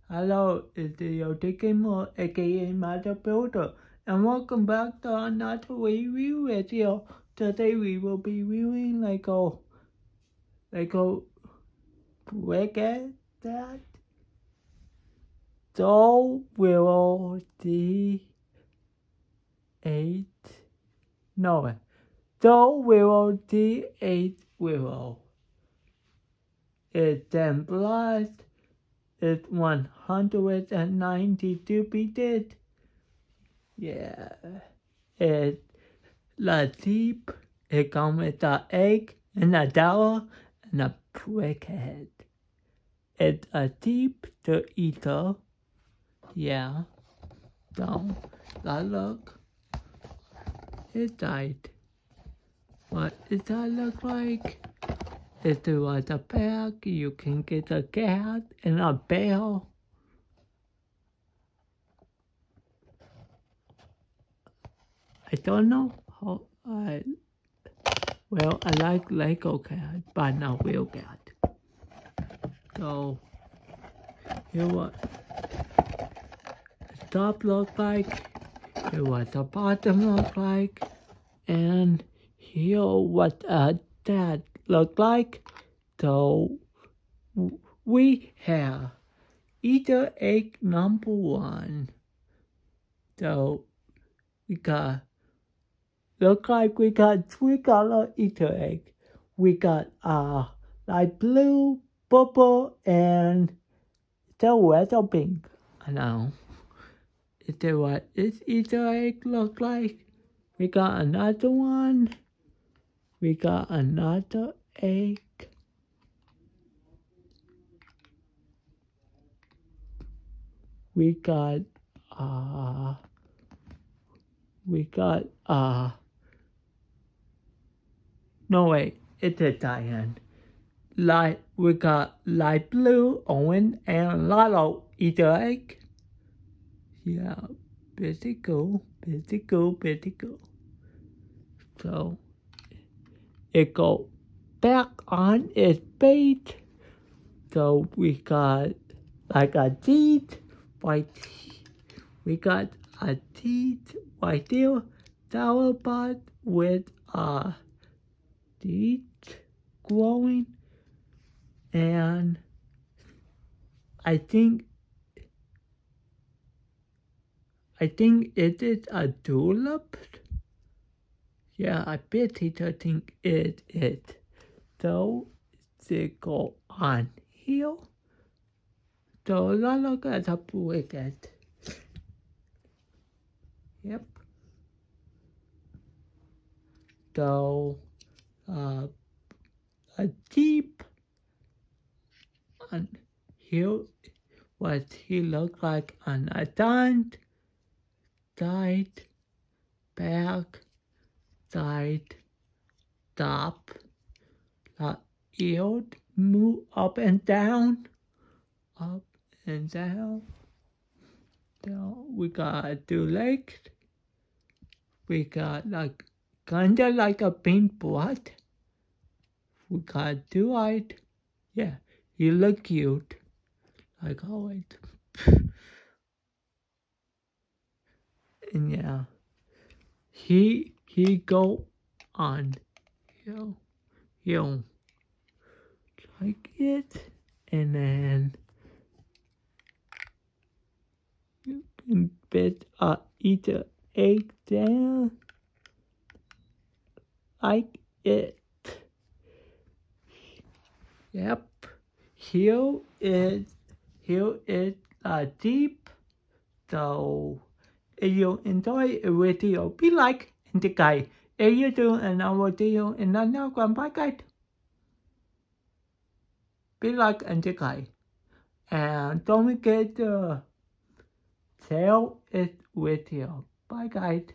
Hello, it's the Yote Gamer, aka Mother Builder, and welcome back to another review video. Today we will be reviewing Lego Brickhead that Doll Willow D8 Doll Willow D8 Willow. It's 10 plus. It's 192 bit. Yeah. It's Latif. It comes with an egg and a dollar and a brickhead. It's a deep to eater. Yeah. So, look. It died. What does that look like? If there was a pack, you can get a cat and a bear. I don't know how well, I like Lego cat, but not real cat. So, here what the top look like, here what the bottom look like, and here what that look like. So, we have Easter egg number 1. So, we got, look like we got 3 color Easter egg. We got light blue, purple, and the red or pink. I know. Is that what this Easter egg look like? We got another one. We got another egg. We got no wait, it's a Diane. We got light blue, orange, and yellow Easter egg. Yeah, pretty cool. So, it go back on its bait. So, we got like a teeth, white. We got a teeth right there, flower pot with teeth growing, and I think it is a tulip. Yeah, I bet I think it is. So they go on here. So look at the brickhead. Yep. So a deep on here what he looked like on a dant, side, back, side, top, ear, move up and down. So we got 2 legs. We got like kinda like a paintbrush. We got 2 eyes. Yeah, he look cute. Like always. And yeah. He go on here like it, and then you can put a Easter egg down like it. Yep. Here is a deep. So if you enjoy a video, be like and the guy. If you do another video in another grandpa guide, be like and the guy. And don't forget to share it with you. Bye guys.